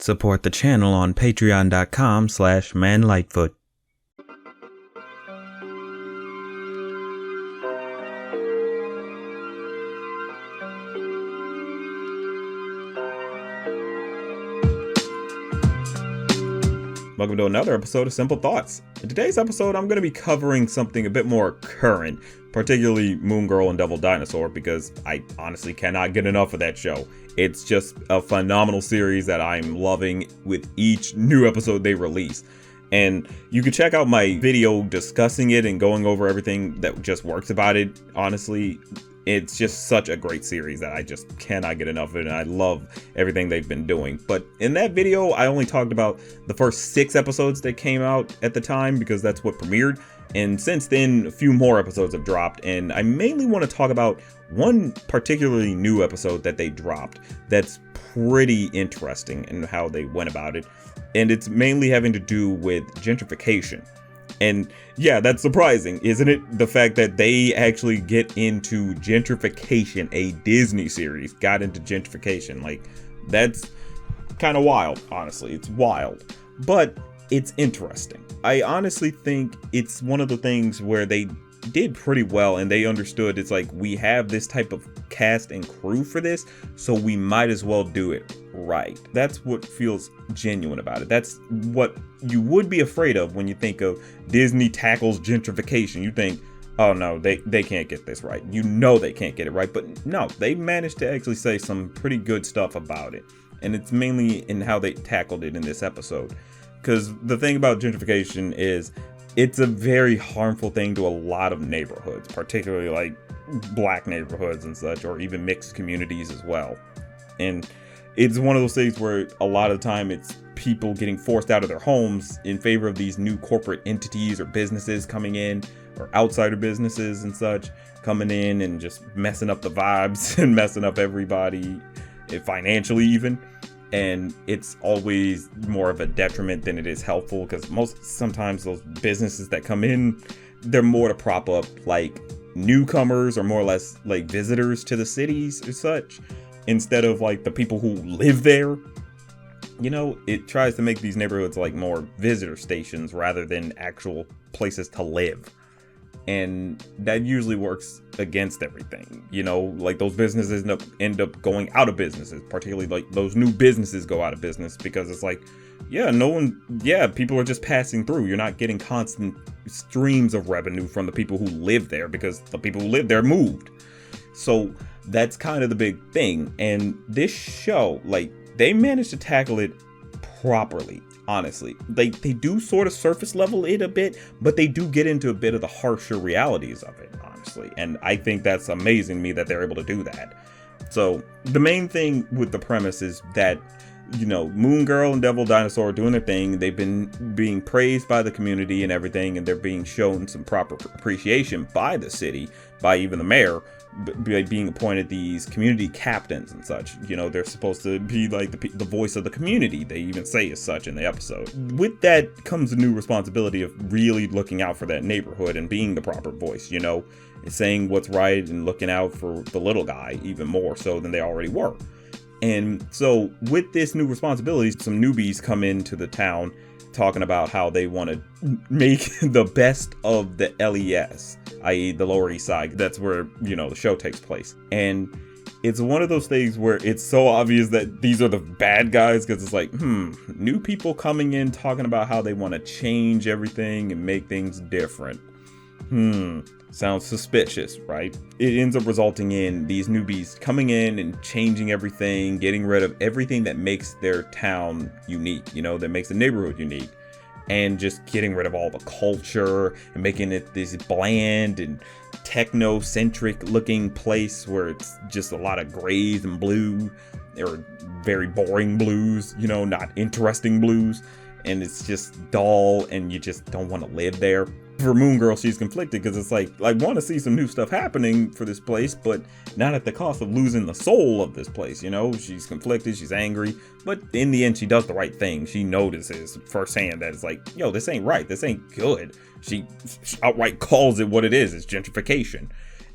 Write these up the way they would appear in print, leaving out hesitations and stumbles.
Support the channel on patreon.com/manlightfoot. Welcome to another episode of Simple Thoughts. In today's episode, I'm going to be covering something a bit more current, particularly Moon and Devil Dinosaur, because I honestly cannot get enough of that show. It's just a phenomenal series that I'm loving with each new episode they release. And you can check out my video discussing it and going over everything that just works about it. Honestly, it's just such a great series that I just cannot get enough of it, and I love everything they've been doing. But in that video, I only talked about the first 6 episodes that came out at the time because that's what premiered. And since then, a few more episodes have dropped, and I mainly want to talk about one particularly new episode that they dropped that's pretty interesting in how they went about it. And it's mainly having to do with gentrification. And yeah, that's surprising, isn't it? The fact that they actually get into gentrification, a Disney series got into gentrification. Like, that's kind of wild, honestly. It's wild, but it's interesting. I honestly think it's one of the things where they did pretty well, and they understood it's like, we have this type of cast and crew for this, so we might as well do it right. That's what feels genuine about it. That's what you would be afraid of when you think of Disney tackles gentrification. You think, oh no, they can't get this right. You know they can't get it right, but no, they managed to actually say some pretty good stuff about it, and it's mainly in how they tackled it in this episode. Because the thing about gentrification is it's a very harmful thing to a lot of neighborhoods, particularly like black neighborhoods and such, or even mixed communities as well. And it's one of those things where a lot of the time it's people getting forced out of their homes in favor of these new corporate entities or businesses coming in, or outsider businesses and such coming in and just messing up the vibes and messing up everybody financially even. And it's always more of a detriment than it is helpful, because sometimes those businesses that come in, they're more to prop up like newcomers or more or less like visitors to the cities or such, instead of like the people who live there. You know, it tries to make these neighborhoods like more visitor stations rather than actual places to live. And that usually works against everything, you know, like those businesses end up going out of businesses, particularly like those new businesses go out of business because it's like, people are just passing through. You're not getting constant streams of revenue from the people who live there because the people who live there moved. So that's kind of the big thing. And this show, like, they managed to tackle it properly. Honestly, they do sort of surface level it a bit, but they do get into a bit of the harsher realities of it, honestly. And I think that's amazing to me that they're able to do that. So the main thing with the premise is that, you know, Moon and Devil Dinosaur are doing their thing. They've been being praised by the community and everything, and they're being shown some proper appreciation by the city, by even the mayor, being appointed these community captains and such. You know, they're supposed to be like the voice of the community. They even say as such in the episode. With that comes a new responsibility of really looking out for that neighborhood and being the proper voice, you know, saying what's right and looking out for the little guy even more so than they already were. And so with this new responsibility, some newbies come into the town talking about how they want to make the best of the LES, i.e. the Lower East Side. That's where, you know, the show takes place. And it's one of those things where it's so obvious that these are the bad guys, because it's like, new people coming in talking about how they want to change everything and make things different. Sounds suspicious, right? It ends up resulting in these newbies coming in and changing everything, getting rid of everything that makes their town unique, you know, that makes the neighborhood unique, and just getting rid of all the culture and making it this bland and techno-centric looking place where it's just a lot of grays and blue, or very boring blues, you know, not interesting blues, and it's just dull and you just don't want to live there. For Moon Girl, she's conflicted because it's like, I want to see some new stuff happening for this place, but not at the cost of losing the soul of this place, you know? She's conflicted, she's angry, but in the end, she does the right thing. She notices firsthand that it's like, yo, this ain't right, this ain't good. She outright calls it what it is, it's gentrification.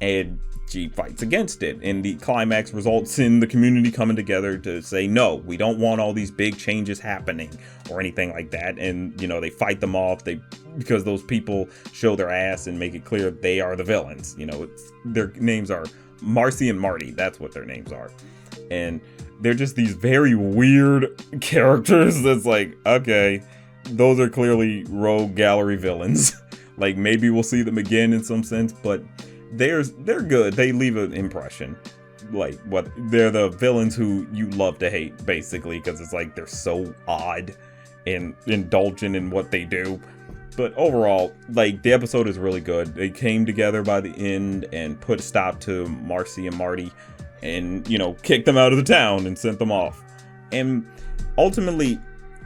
and she fights against it, and the climax results in the community coming together to say, no, we don't want all these big changes happening or anything like that. And they fight them off because those people show their ass and make it clear they are the villains. Their names are Marcy and Marty. That's what their names are. And they're just these very weird characters that's like, okay, those are clearly rogue gallery villains. Like, maybe we'll see them again in some sense, but they're good. They leave an impression. Like, they're the villains who you love to hate, basically, because it's like they're so odd and indulgent in what they do. But overall, like, the episode is really good. They came together by the end and put a stop to Marcy and Marty and, kicked them out of the town and sent them off. And ultimately,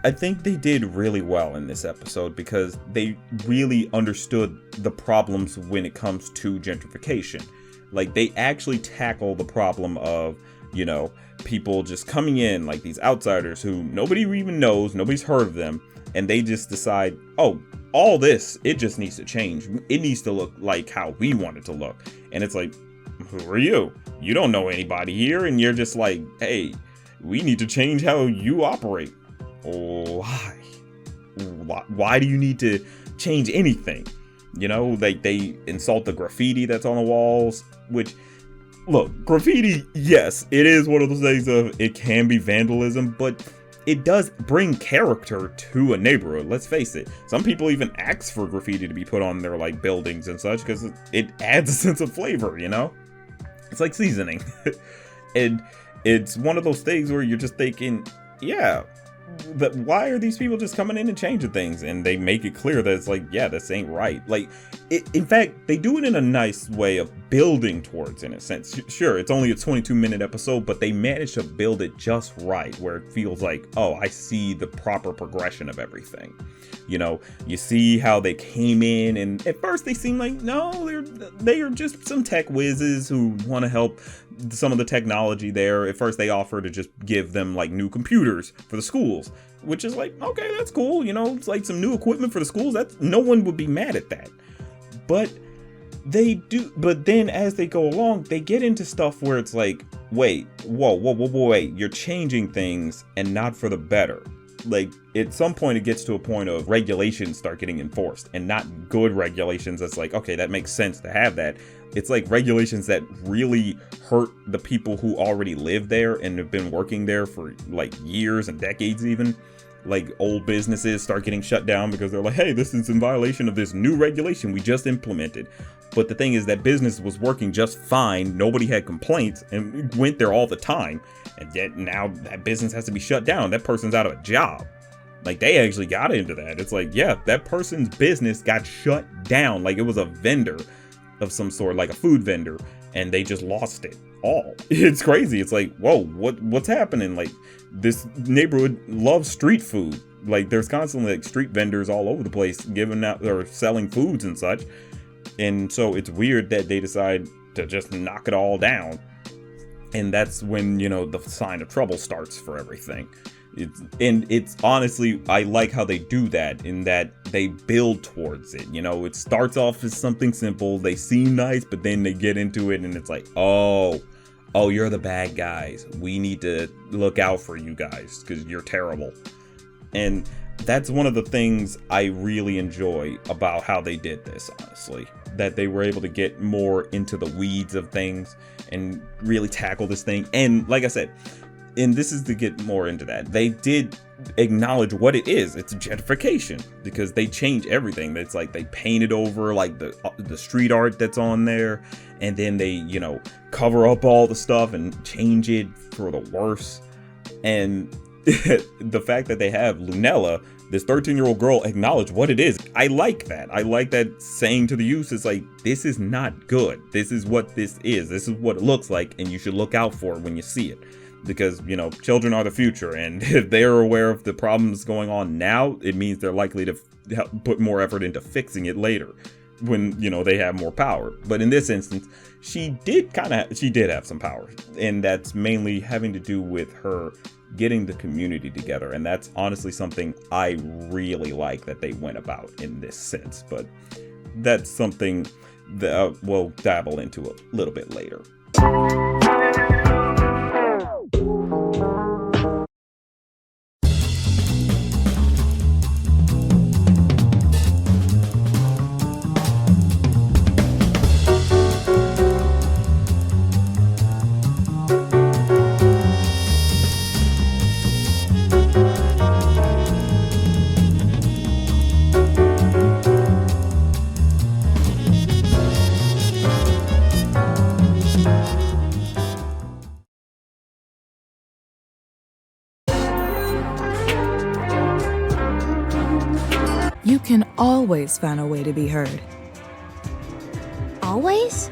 I think they did really well in this episode because they really understood the problems when it comes to gentrification. Like, they actually tackle the problem of, people just coming in, like these outsiders who nobody even knows, nobody's heard of them, and they just decide, oh, all this, it just needs to change. It needs to look like how we want it to look. And it's like, who are you? You don't know anybody here, and you're just like, hey, we need to change how you operate. Why do you need to change anything? They insult the graffiti that's on the walls, which, look, graffiti, yes, it is one of those things of it can be vandalism, but it does bring character to a neighborhood. Let's face it. Some people even ask for graffiti to be put on their buildings and such because it adds a sense of flavor, It's like seasoning. And it's one of those things where you're just thinking, yeah, but why are these people just coming in and changing things? And they make it clear that it's like, yeah, this ain't right. In fact, they do it in a nice way of building towards, in a sense. Sure, it's only a 22-minute episode, but they managed to build it just right, where it feels like, oh, I see the proper progression of everything. You see how they came in, and at first they seem like, no, they are just some tech whizzes who want to help some of the technology there. At first they offer to just give them new computers for the schools, which is like, okay, that's cool. It's like some new equipment for the schools. No one would be mad at that. But then as they go along, they get into stuff where it's like, wait, wait, you're changing things and not for the better. At some point it gets to a point of regulations start getting enforced, and not good regulations. That's like, okay, that makes sense to have that. It's like regulations that really hurt the people who already live there and have been working there for years and decades even. Old businesses start getting shut down because they're like, hey, this is in violation of this new regulation we just implemented. But the thing is that business was working just fine. Nobody had complaints and went there all the time. And yet now that business has to be shut down. That person's out of a job. They actually got into that. It's like, yeah, that person's business got shut down. It was a vendor of some sort, like a food vendor, and they just lost it all. It's crazy. It's like, whoa, what's happening? This neighborhood loves street food. There's constantly street vendors all over the place giving out or selling foods and such. And so it's weird that they decide to just knock it all down. And that's when, the sign of trouble starts for everything. It's honestly, I like how they do that, in that they build towards it. It starts off as something simple. They seem nice, but then they get into it and it's like, oh, you're the bad guys. We need to look out for you guys because you're terrible. And that's one of the things I really enjoy about how they did this, honestly. That they were able to get more into the weeds of things and really tackle this thing. And like I said, and this is to get more into that, they did acknowledge what it is. It's gentrification, because they change everything. It's like they painted over the street art that's on there, and then they cover up all the stuff and change it for the worse. And the fact that they have Lunella, this 13-year-old girl, acknowledge what it is. I like that. I like that saying to the youth, it's like, this is not good. This is what this is. This is what it looks like, and you should look out for it when you see it. Because, children are the future, and if they're aware of the problems going on now, it means they're likely to put more effort into fixing it later when, they have more power. But in this instance, she did have some power, and that's mainly having to do with her getting the community together. And that's honestly something I really like that they went about in this sense. But that's something we'll dabble into a little bit later. You can always find a way to be heard. Always?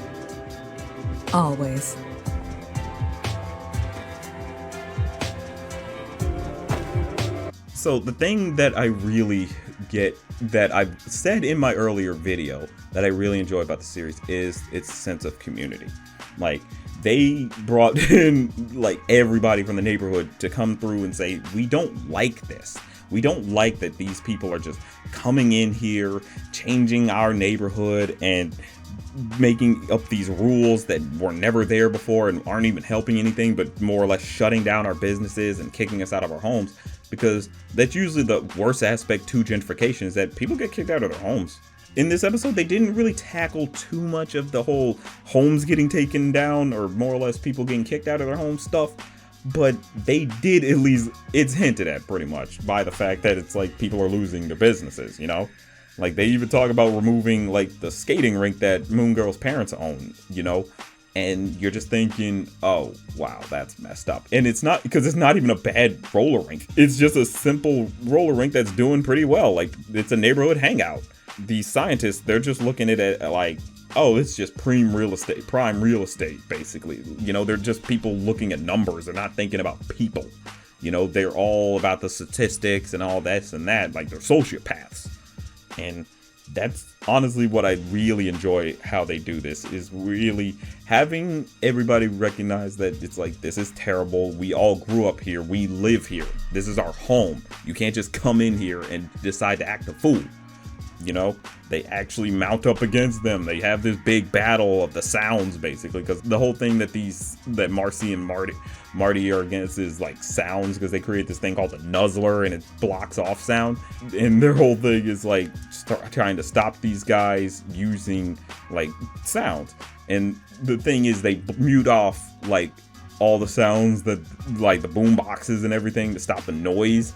Always. So the thing that I really get, that I've said in my earlier video, that I really enjoy about the series is its sense of community. Like, they brought in like everybody from the neighborhood to come through and say, we don't like this. We don't like that these people are just coming in here, changing our neighborhood and making up these rules that were never there before and aren't even helping anything, but more or less shutting down our businesses and kicking us out of our homes. Because that's usually the worst aspect to gentrification, is that people get kicked out of their homes. In this episode, they didn't really tackle too much of the whole homes getting taken down, or more or less people getting kicked out of their home stuff. But they did, at least, it's hinted at pretty much by the fact that it's like people are losing their businesses, you know? Like, they even talk about removing like the skating rink that Moon Girl's parents own, you know? And you're just thinking, oh, wow, that's messed up. And it's not, because it's not even a bad roller rink. It's just a simple roller rink that's doing pretty well. Like, it's a neighborhood hangout. These scientists, they're just looking at it like, oh, it's just prime real estate, basically. You know, they're just people looking at numbers. They're not thinking about people. You know, they're all about the statistics and all this and that. Like, they're sociopaths. And that's honestly what I really enjoy how they do this, is really having everybody recognize that it's like, this is terrible. We all grew up here. We live here. This is our home. You can't just come in here and decide to act a fool. You know, they actually mount up against them. They have this big battle of the sounds, basically, because the whole thing that Marcy and Marty are against is like sounds, because they create this thing called a nuzzler and it blocks off sound. And their whole thing is like trying to stop these guys using like sounds. And the thing is, they mute off like all the sounds, that like the boom boxes and everything, to stop the noise.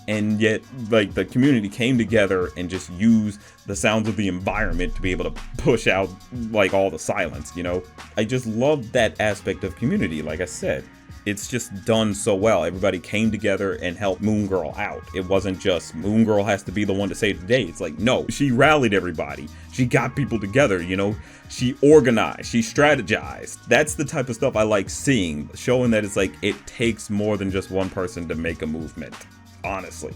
And yet, like, the community came together and just used the sounds of the environment to be able to push out, like, all the silence, you know? I just love that aspect of community, like I said. It's just done so well. Everybody came together and helped Moon Girl out. It wasn't just Moon Girl has to be the one to save the day. It's like, no, she rallied everybody. She got people together, you know? She organized, she strategized. That's the type of stuff I like seeing, showing that it's like, it takes more than just one person to make a movement. Honestly,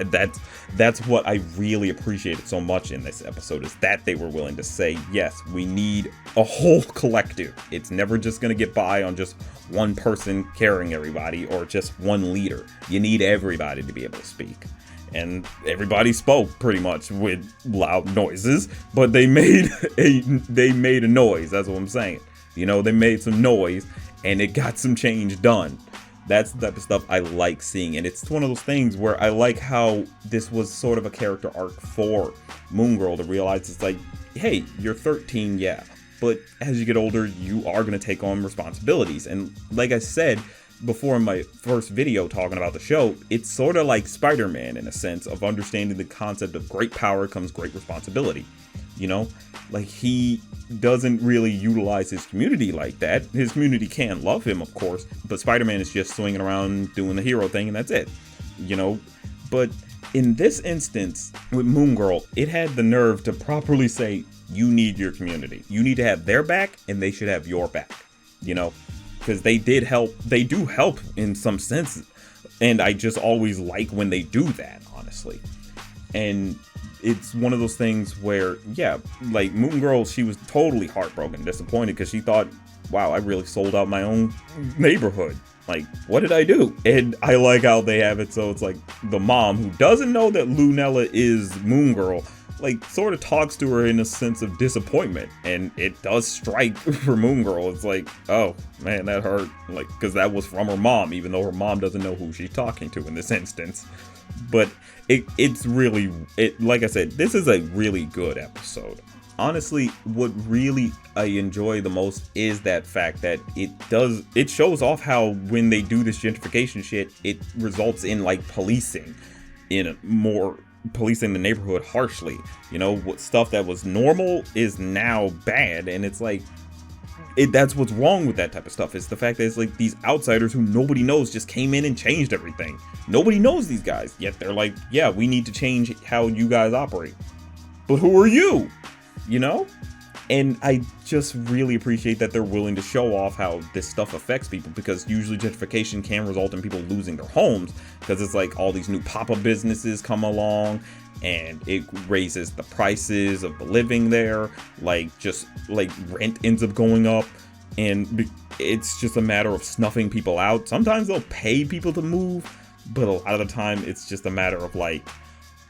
that's what I really appreciated so much in this episode, is that they were willing to say, yes, we need a whole collective. It's never just going to get by on just one person carrying everybody, or just one leader. You need everybody to be able to speak. And everybody spoke pretty much with loud noises, but they made a noise. That's what I'm saying. You know, they made some noise and it got some change done. That's the type of stuff I like seeing, and it's one of those things where I like how this was sort of a character arc for Moon Girl to realize it's like, hey, you're 13, yeah, but as you get older, you are going to take on responsibilities. And like I said before in my first video talking about the show, it's sort of like Spider-Man in a sense of understanding the concept of great power comes great responsibility. You know, like, he doesn't really utilize his community like that. His community can love him, of course, but Spider-Man is just swinging around doing the hero thing and that's it, you know. But in this instance with Moon Girl, it had the nerve to properly say, you need your community. You need to have their back and they should have your back, you know, because they do help in some sense. And I just always like when they do that, honestly. And it's one of those things where, yeah, like Moon Girl, she was totally heartbroken, disappointed, because she thought, wow, I really sold out my own neighborhood. Like, what did I do? And I like how they have it so it's like the mom, who doesn't know that Lunella is Moon Girl, like sort of talks to her in a sense of disappointment, and it does strike for Moon Girl. It's like, oh man, that hurt, like, because that was from her mom, even though her mom doesn't know who she's talking to in this instance. But it's really, like I said, this is a really good episode. Honestly, what really I enjoy the most is that fact that it shows off how when they do this gentrification shit, it results in like policing the neighborhood harshly. You know, what stuff that was normal is now bad, and it's like that's what's wrong with that type of stuff. It's the fact that it's like these outsiders who nobody knows just came in and changed everything. Nobody knows these guys, yet they're like, yeah, we need to change how you guys operate. But who are you? You know? And I just really appreciate that they're willing to show off how this stuff affects people, because usually gentrification can result in people losing their homes, because it's like all these new pop-up businesses come along and it raises the prices of the living there, like just like rent ends up going up, and it's just a matter of snuffing people out. Sometimes they'll pay people to move, but a lot of the time it's just a matter of like,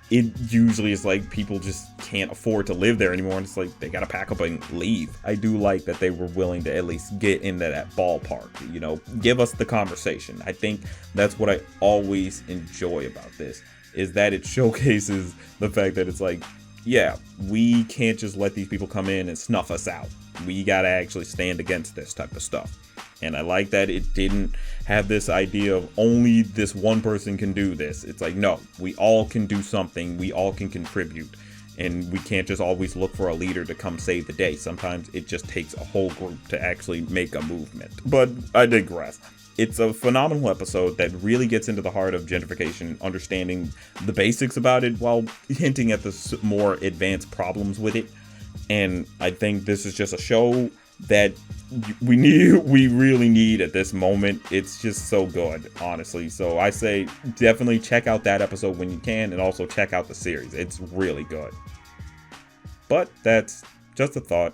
it usually is like people just can't afford to live there anymore, and it's like they gotta pack up and leave. I do like that they were willing to at least get into that ballpark, you know, give us the conversation. I think that's what I always enjoy about this, is that it showcases the fact that it's like, yeah, we can't just let these people come in and snuff us out. We gotta actually stand against this type of stuff. And I like that it didn't have this idea of only this one person can do this. It's like, no, we all can do something. We all can contribute. And we can't just always look for a leader to come save the day. Sometimes it just takes a whole group to actually make a movement. But I digress. It's a phenomenal episode that really gets into the heart of gentrification, understanding the basics about it while hinting at the more advanced problems with it. And I think this is just a show that we really need at this moment. It's just so good, honestly. So I say definitely check out that episode when you can, and also check out the series. It's really good. But that's just a thought.